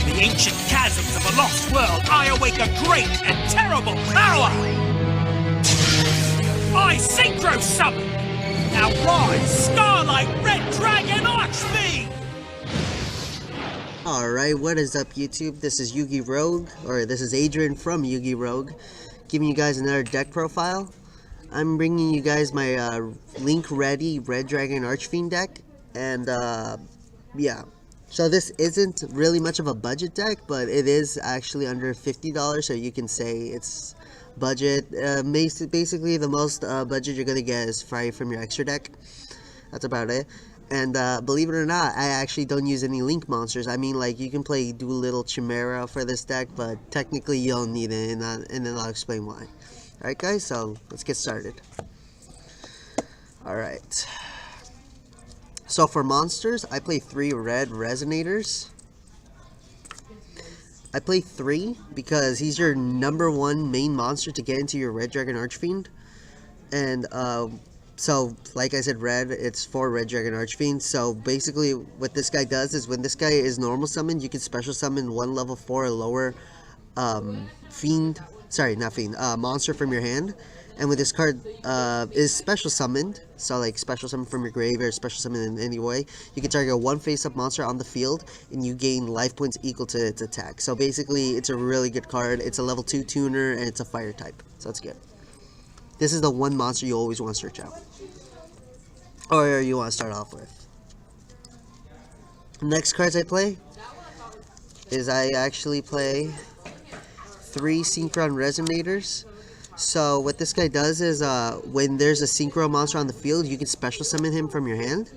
From the ancient chasms of a lost world, I awake a great and terrible power! I synchro summon! Now rise, Starlight Red Dragon Archfiend! Alright, what is up YouTube? This is Yugioh, or this is Adrian from Yugioh, giving you guys another deck profile. I'm bringing you guys my Link Ready Red Dragon Archfiend deck, and yeah. So this isn't really much of a budget deck, but it is actually under $50, so you can say it's budget. Basically the most budget you're gonna get is probably from your extra deck. That's about it. And believe it or not, I actually don't use any Link monsters. I mean, like, you can play Dueling Chimera for this deck, but technically you don't need it, and then I'll explain why. Alright guys, so let's get started. Alright. So for monsters, I play 3 red resonators. I play 3 because he's your #1 main monster to get into your Red Dragon Archfiend. And so, like I said, red, it's for Red Dragon Archfiend. So basically what this guy does is when this guy is normal summoned, you can special summon 1 level 4 or lower monster from your hand. And when this card is special summoned, so like special summon from your grave or special summon in any way, you can target 1 face-up monster on the field and you gain life points equal to its attack. So basically it's a really good card. It's a level 2 tuner and it's a fire type, so that's good. This is the one monster you always want to search out, or you want to start off with. Next cards I play is I actually play 3 Synchron Resonators. So what this guy does is when there's a Synchro monster on the field, you can special summon him from your hand,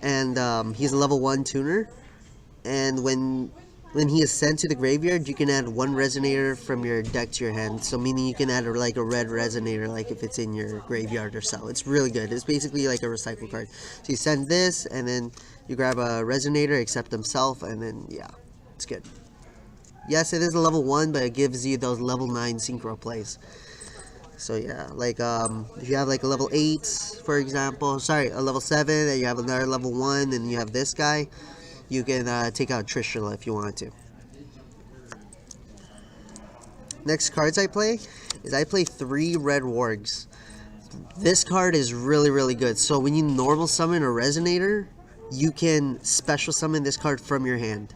and he's a level 1 tuner. And when he is sent to the graveyard, you can add 1 Resonator from your deck to your hand. So meaning you can add like a red Resonator, like if it's in your graveyard or so. It's really good. It's basically like a recycle card. So you send this, and then you grab a Resonator, accept himself, and then yeah, it's good. Yes, it is a level 1, but it gives you those level 9 Synchro plays. So yeah, like if you have like a level 8, for example, a level 7, and you have another level 1, and you have this guy, you can take out Trishula if you want to. Next cards I play is I play 3 red wargs. This card is really good. So when you normal summon a Resonator, you can special summon this card from your hand.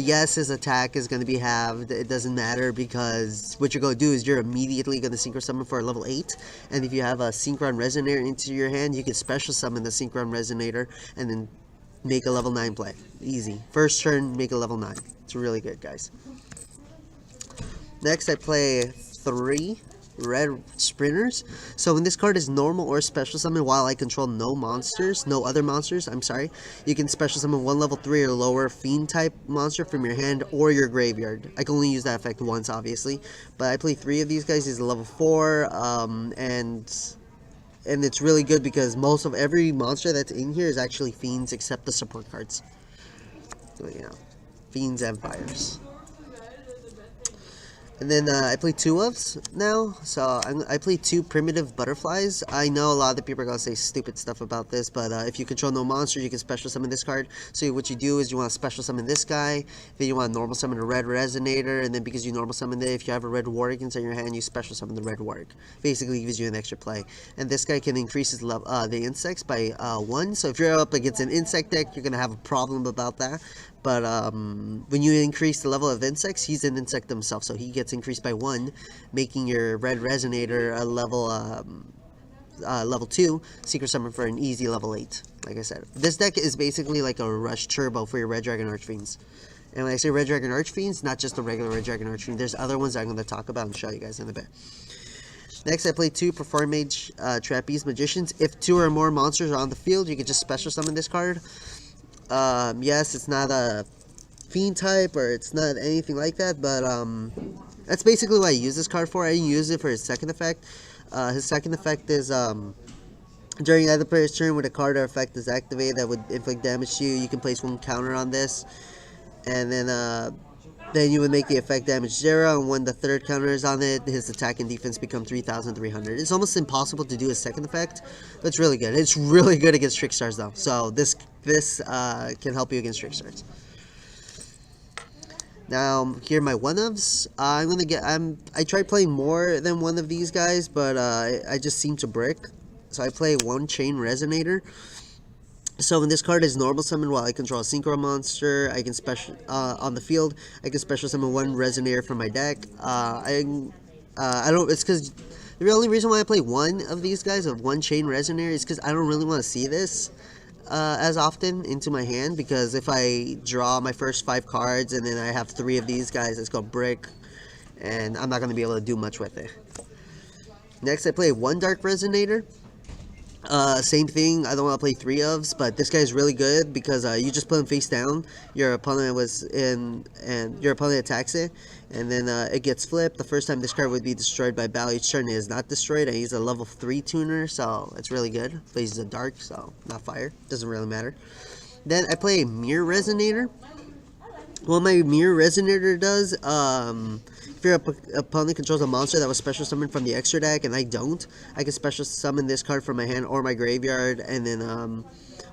Yes, his attack is going to be halved. It doesn't matter, because what you're going to do is you're immediately going to synchro summon for a level 8. And if you have a Synchron Resonator into your hand, you can special summon the Synchron Resonator and then make a level 9 play. Easy. First turn, make a level 9. It's really good, guys. Next, I play 3 red sprinters. So when this card is normal or special summon while I control no other monsters, you can special summon 1 level 3 or lower fiend type monster from your hand or your graveyard. I can only use that effect once, obviously, but I play 3 of these guys. He's a level 4, and it's really good because most of every monster that's in here is actually fiends except the support cards. So yeah, fiends and fires. And then I play 2 ofs now, so I play 2 primitive butterflies. I know a lot of the people are going to say stupid stuff about this, but if you control no monster, you can special summon this card. So what you do is you want to special summon this guy, then you want to normal summon a red Resonator, and then because you normal summon it, if you have a red warg inside your hand, you special summon the red warg. Basically gives you an extra play. And this guy can increase his level, the insects by 1, so if you're up against an insect deck, you're going to have a problem about that. But when you increase the level of insects, he's an insect himself, so he gets increased by 1, making your red Resonator a level 2 secret summon for an easy level 8. Like I said, this deck is basically like a rush turbo for your Red Dragon Archfiends. And when I say Red Dragon Archfiends, not just the regular Red Dragon Archfiend. There's other ones that I'm going to talk about and show you guys in a bit. Next, I play 2 Perform Mage Trapeze Magicians. If 2 or more monsters are on the field, you can just special summon this card. Yes, it's not a fiend type or it's not anything like that, but that's basically what I use this card for. I use it for his second effect. His second effect is during either player's turn when a card or effect is activated that would inflict damage to you, you can place 1 counter on this, and then you would make the effect damage 0, and when the 3rd counter is on it, his attack and defense become 3,300. It's almost impossible to do a second effect, but it's really good. It's really good against Trickstars though, so this can help you against Trickstars. Now here are my one-ofs. I tried playing more than one of these guys, but I just seem to brick. So I play one Chain Resonator. So when this card is normal summon while I control a synchro monster, I can special on the field. I can special summon one Resonator from my deck. I don't. It's because the only reason why I play one of these guys of one Chain Resonator is because I don't really want to see this as often into my hand, because if I draw my first 5 cards and then I have 3 of these guys, it's called brick, and I'm not going to be able to do much with it. Next, I play one Dark Resonator. Same thing, I don't want to play 3 ofs, but this guy's really good because you just put him face down, your opponent was in, and your opponent attacks it, and then it gets flipped. The first time this card would be destroyed by battle, each turn it is not destroyed, and he's a level 3 tuner, so it's really good. But he's a dark, so not fire, doesn't really matter. Then I play a Mirror Resonator. What my Mirror Resonator does, if your opponent controls a monster that was special summoned from the extra deck and I don't, I can special summon this card from my hand or my graveyard, and then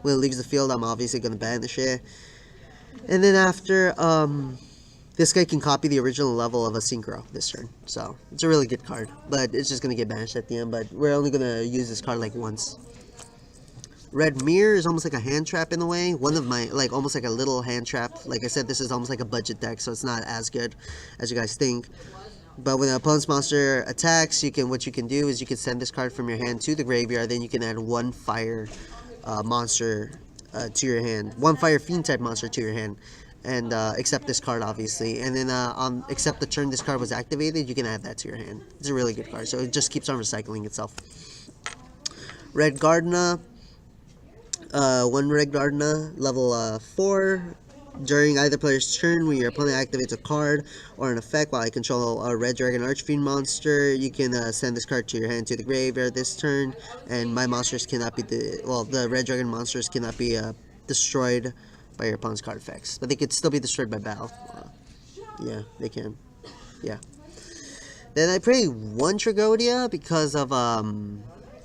when it leaves the field, I'm obviously going to banish it. And then after, this guy can copy the original level of a Synchro this turn. So, it's a really good card, but it's just going to get banished at the end, but we're only going to use this card like once. Red Mirror is almost like a hand trap in a way. One of my, like, almost like a little hand trap. Like I said, this is almost like a budget deck, so it's not as good as you guys think. But when an opponent's monster attacks, what you can do is you can send this card from your hand to the graveyard. Then you can add one fire monster to your hand, one fire fiend type monster to your hand, and except this card obviously. And then except the turn this card was activated, you can add that to your hand. It's a really good card, so it just keeps on recycling itself. Red Gardener. One Red Gardener, level 4. During either player's turn, when your opponent activates a card or an effect while I control a Red Dragon Archfiend monster, you can send this card to your hand to the graveyard this turn, and my monsters cannot be the Red Dragon monsters cannot be destroyed by your opponent's card effects, but they could still be destroyed by battle. Yeah, they can. Yeah. Then I play one Tragodia because of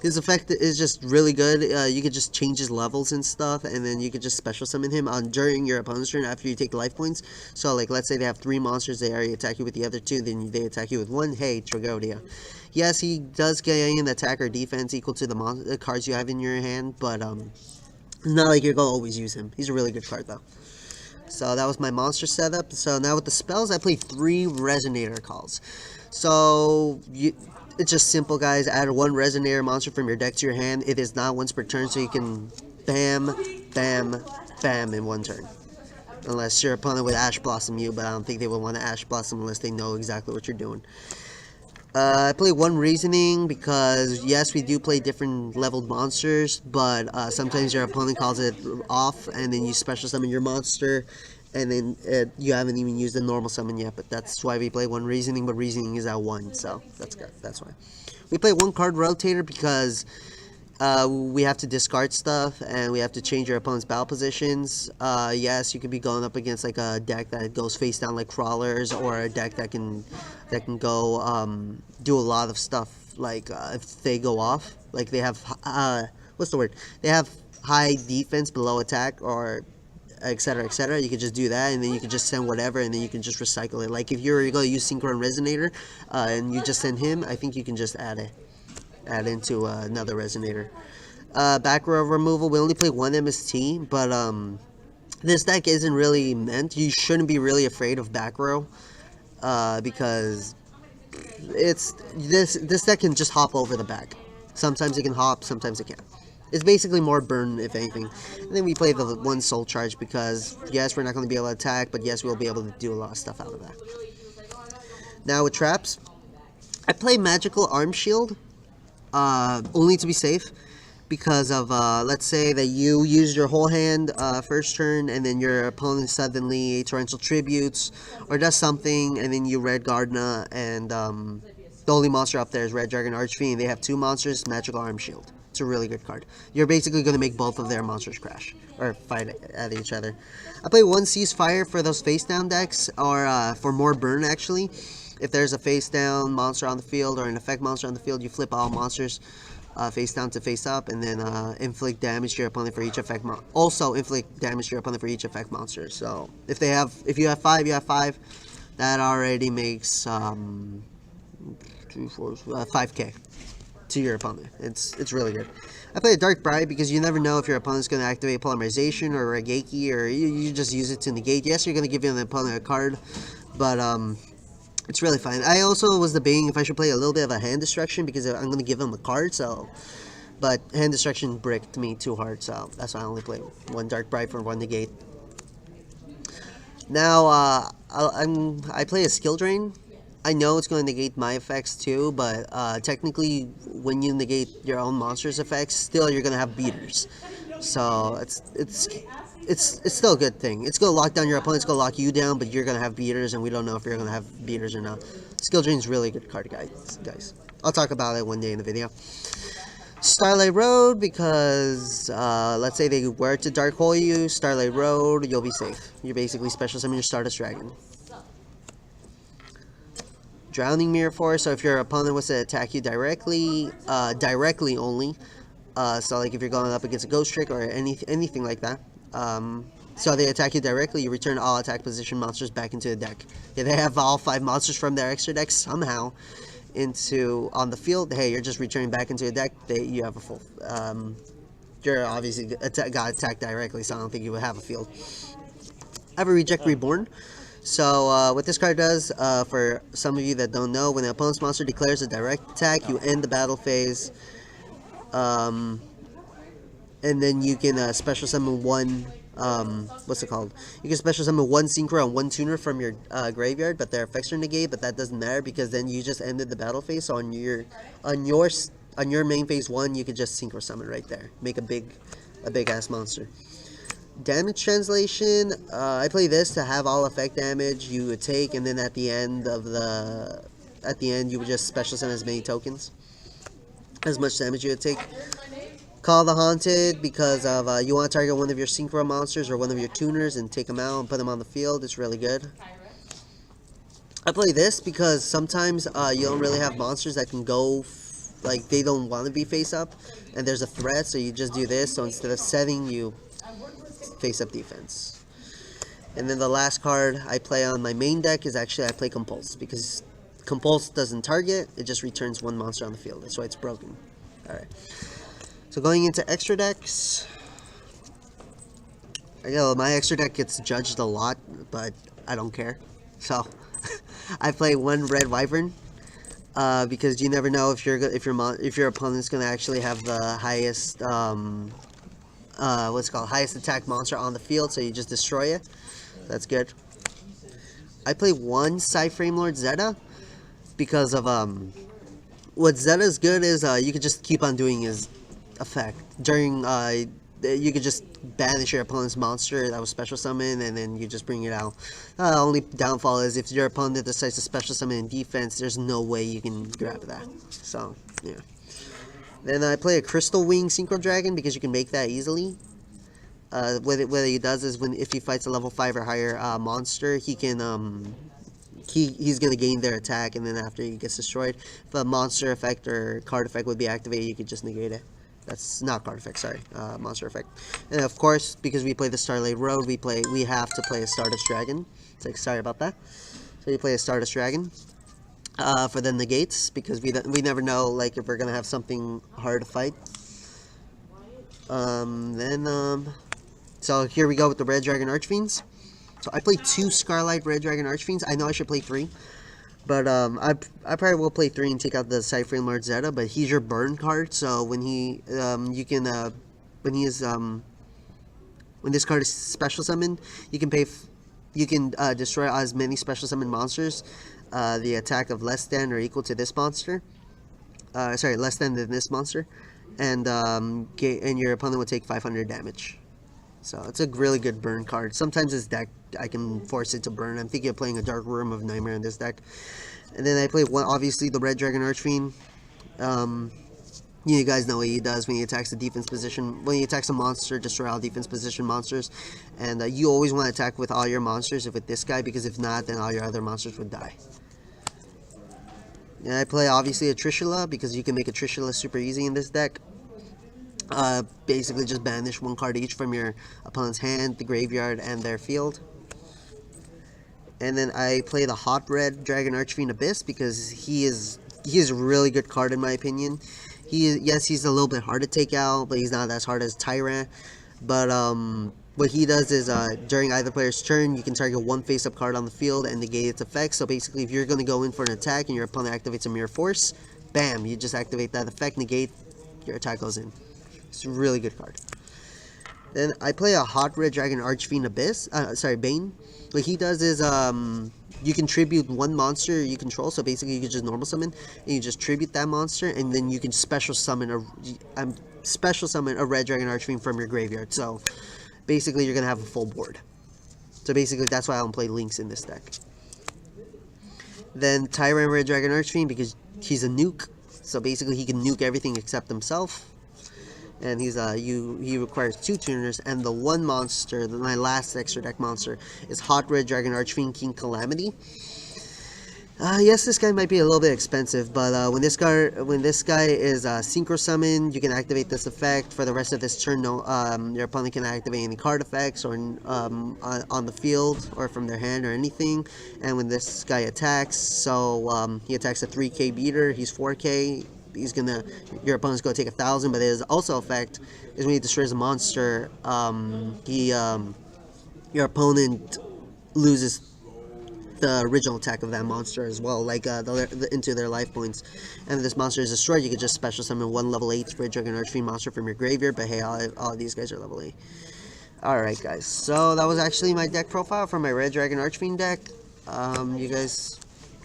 his effect is just really good. You could just change his levels and stuff, and then you could just special summon him during your opponent's turn after you take life points. So, like, let's say they have 3 monsters, they already attack you with the other 2, then they attack you with 1. Hey, Tragodia. Yes, he does gain attack or defense equal to the cards you have in your hand, but it's not like you're going to always use him. He's a really good card, though. So that was my monster setup. So now with the spells, I play 3 Resonator calls. So it's just simple, guys. Add 1 Resonator monster from your deck to your hand. It is not once per turn, so you can bam, bam, bam in 1 turn. Unless your opponent would Ash Blossom you, but I don't think they would want to Ash Blossom unless they know exactly what you're doing. I play 1 Reasoning because, yes, we do play different leveled monsters, but sometimes your opponent calls it off, and then you special summon your monster, and then you haven't even used the normal summon yet, but that's why we play 1 Reasoning, but Reasoning is at 1, so that's good. That's why. We play 1 card Rotator because we have to discard stuff, and we have to change your opponent's battle positions. Yes, you could be going up against like a deck that goes face down like Crawlers, or a deck that can go do a lot of stuff, like if they go off, like they have what's the word? They have high defense below attack, or etc, etc. You could just do that, and then you can just send whatever, and then you can just recycle it. Like if you're going to use Synchro and Resonator, and you just send him, I think you can just add into another Resonator. Back row removal, we only play 1 MST, but this deck isn't really meant. You shouldn't be really afraid of back row, because this deck can just hop over the back. Sometimes it can hop, sometimes it can't. It's basically more burn, if anything. And then we play the 1 Soul Charge because, yes, we're not going to be able to attack, but yes, we'll be able to do a lot of stuff out of that. Now with traps, I play Magical Arm Shield, only to be safe, because of, let's say that you use your whole hand first turn, and then your opponent suddenly Torrential Tributes, or does something, and then you Red Gardener, and the only monster up there is Red Dragon Archfiend. They have 2 monsters, Magical Arm Shield. It's a really good card. You're basically going to make both of their monsters crash, or fight at each other. I play 1 Ceasefire for those face down decks, or for more burn actually. If there's a face down monster on the field, or an effect monster on the field, you flip all monsters face down to face up, and then inflict damage to your opponent for each effect. Also inflict damage to your opponent for each effect monster. So if you have 5, you have 5. That already makes 5k to your opponent. It's really good. I play a Dark Bribe because you never know if your opponent's going to activate Polymerization or Regeki, or you just use it to negate. Yes, you're going to give your opponent a card, but it's really fine. I also was debating if I should play a little bit of a Hand Destruction because I'm going to give him a card, so... But Hand Destruction bricked me too hard, so that's why I only play one Dark Bribe for one negate. Now, I play a Skill Drain. I know it's going to negate my effects too, but technically, when you negate your own monster's effects, still you're going to have beaters. So it's still a good thing. It's going to lock down your opponent, it's going to lock you down, but you're going to have beaters, and we don't know if you're going to have beaters or not. Skill Drain's really a good card, guys. I'll talk about it one day in the video. Starlight Road, because let's say they were to Dark Hole you, Starlight Road, you'll be safe. You basically special summon your Stardust Dragon. Drowning Mirror Force, so if your opponent was to attack you directly only, so like if you're going up against a Ghost Trick or anything like that, so they attack you directly, you return all attack position monsters back into the deck. If they have all 5 monsters from their extra deck somehow on the field, hey, you're just returning back into the deck, you have a full, you're obviously got attacked directly, so I don't think you would have a field. I have a Reject Reborn. So what this card does, for some of you that don't know, when the opponent's monster declares a direct attack, you end the battle phase, and then you can special summon one, what's it called? You can special summon one Synchro and one Tuner from your graveyard, but their effects are negated, but that doesn't matter because then you just ended the battle phase. So on your main phase 1, you could just Synchro summon right there, make a big ass monster. Damage translation, I play this to have all effect damage you would take, and then at the end you would just special summon as many tokens, as much damage you would take. Call the Haunted, because of you want to target one of your Synchro monsters or one of your tuners and take them out and put them on the field. It's really good. I play this because sometimes you don't really have monsters that can go, like they don't want to be face up, and there's a threat, so you just do this. So instead of setting, you face up defense. And then the last card I play on my main deck is actually I play Compulse, because Compulse doesn't target, it just returns one monster on the field. That's why it's broken. Alright. So going into extra decks, I know my extra deck gets judged a lot, but I don't care. So I play one Red Wyvern, because you never know if your opponent's gonna actually have the highest highest attack monster on the field, so you just destroy it. That's good. I play one Psyframe Lord Zeta because of what Zeta's good is you could just keep on doing his effect during you could just banish your opponent's monster that was special summon, and then you just bring it out. Only downfall is if your opponent decides to special summon in defense, there's no way you can grab that. So yeah. Then I play a Crystal Wing Synchro Dragon because you can make that easily. What he does is if he fights a level 5 or higher monster, he can he's gonna gain their attack, and then after he gets destroyed, if a monster effect or card effect would be activated, you could just negate it. That's not card effect, sorry, monster effect. And of course, because we play the Starlight Road, we have to play a Stardust Dragon. It's like, sorry about that. So you play a Stardust Dragon. For the negates, because we never know, like, if we're gonna have something hard to fight. So here we go with the Red Dragon Archfiends. So I play 2 Scarlight Red Dragon Archfiends. I know I should play 3, but I probably will play 3 and take out the Psyframe Lord Zeta. But he's your burn card, so when when this card is special summoned, you can destroy as many special summoned monsters. The attack of less than or equal to this monster. Less than this monster, and your opponent will take 500 damage. So it's a really good burn card. Sometimes this deck I can force it to burn. I'm thinking of playing a Dark Room of Nightmare in this deck. And then I play obviously the Red Dragon Archfiend. You guys know what he does when he attacks the defense position. When he attacks a monster, destroy all defense position monsters. And you always want to attack with all your monsters with this guy, because if not, then all your other monsters would die. And I play obviously a Trishula because you can make a Trishula super easy in this deck. Basically just banish one card each from your opponent's hand, the graveyard, and their field. And then I play the Hot Red Dragon Archfiend Abyss because he is a really good card in my opinion. Yes, he's a little bit hard to take out, but he's not as hard as Tyrant. But what he does is during either player's turn, you can target one face-up card on the field and negate its effect. So basically, if you're going to go in for an attack and your opponent activates a Mirror Force, bam, you just activate that effect, negate, your attack goes in. It's a really good card. Then I play a Hot Red Dragon Archfiend Abyss. Bane. What he does is you can tribute one monster you control. So basically, you can just normal summon and you just tribute that monster, and then you can special summon a Red Dragon Archfiend from your graveyard. So basically, you're gonna have a full board. So basically, that's why I don't play Links in this deck. Then Tyrant Red Dragon Archfiend because he's a nuke. So basically, he can nuke everything except himself. And he requires 2 tuners, and the one monster, my last extra deck monster, is Hot Red Dragon Archfiend King Calamity. Yes, this guy might be a little bit expensive, but when this guy is synchro summoned, you can activate this effect for the rest of this turn. Your opponent can activate any card effects or on the field or from their hand or anything. And when this guy attacks, he attacks a 3K beater. He's 4K. Your opponent's gonna take 1,000, but his also effect is when he destroys a monster, your opponent loses the original attack of that monster as well, like into their life points. And if this monster is destroyed, you can just special summon one level 8 Red Dragon Archfiend monster from your graveyard. But hey, all of these guys are level 8. Alright guys, so that was actually my deck profile for my Red Dragon Archfiend deck. You guys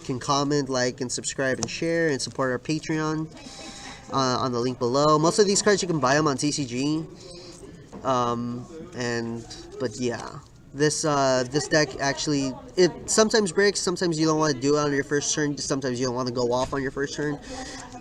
can comment, like, and subscribe and share and support our Patreon on the link below. Most of these cards you can buy them on TCG. But yeah, this deck actually, it sometimes breaks. Sometimes you don't want to do it on your first turn. Sometimes you don't want to go off on your first turn.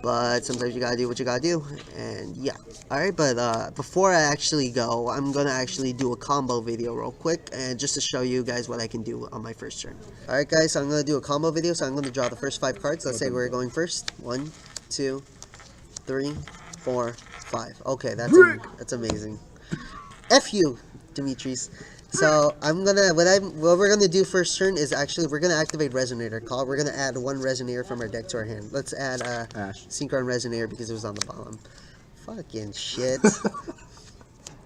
But sometimes you gotta do what you gotta do. And yeah, alright, but before I actually go, I'm gonna actually do a combo video real quick, and just to show you guys what I can do on my first turn. Alright guys, so I'm gonna do a combo video, so I'm gonna draw the first 5 cards. Let's say we're going first. 1, 2, 3, 4, 5. Okay, that's amazing. F you, Demetrius. So what we're gonna do first turn is actually we're gonna activate Resonator Call. We're gonna add 1 Resonator from our deck to our hand. Let's add Synchron Resonator because it was on the bottom. Fucking shit.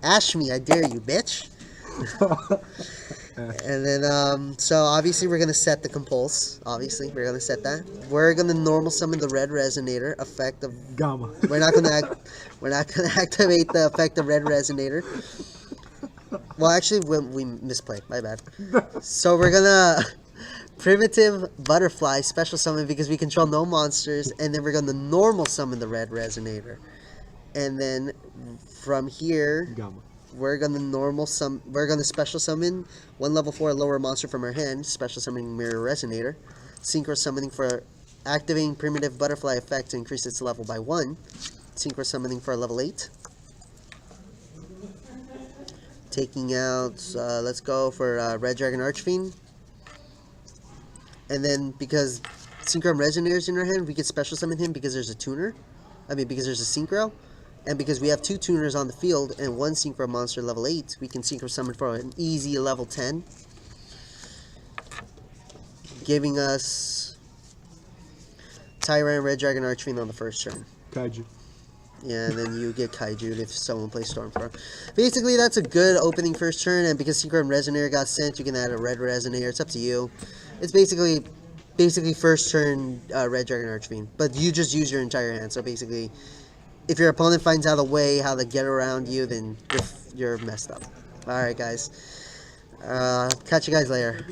Ash me, I dare you, bitch. And then so obviously we're gonna set the Compulse. Obviously we're gonna set that. We're gonna normal summon the Red Resonator effect of Gamma. We're not gonna activate the effect of Red Resonator. Well, actually, we misplayed. My bad. So we're gonna Primitive Butterfly special summon because we control no monsters, and then we're gonna normal summon the Red Resonator, and then from here we're gonna special summon 1 level 4 lower monster from our hand, special summoning Mirror Resonator, synchro summoning for activating Primitive Butterfly effect to increase its level by 1, synchro summoning for a level 8. Taking out, let's go for Red Dragon Archfiend. And then because Synchro Resonator is in our hand, we can special summon him because there's a tuner. Because there's a Synchro. And because we have 2 tuners on the field and 1 Synchro monster level 8, we can Synchro summon for an easy level 10. Giving us Tyrant Red Dragon Archfiend on the first turn. Kaiju. Yeah, and then you get Kaiju if someone plays Stormthrower. Basically, that's a good opening first turn, and because Synchro Resonator got sent, you can add a Red Resonator. It's up to you. It's basically first turn Red Dragon Archfiend, but you just use your entire hand. So basically, if your opponent finds out a way how to get around you, then you're messed up. Alright, guys. Catch you guys later.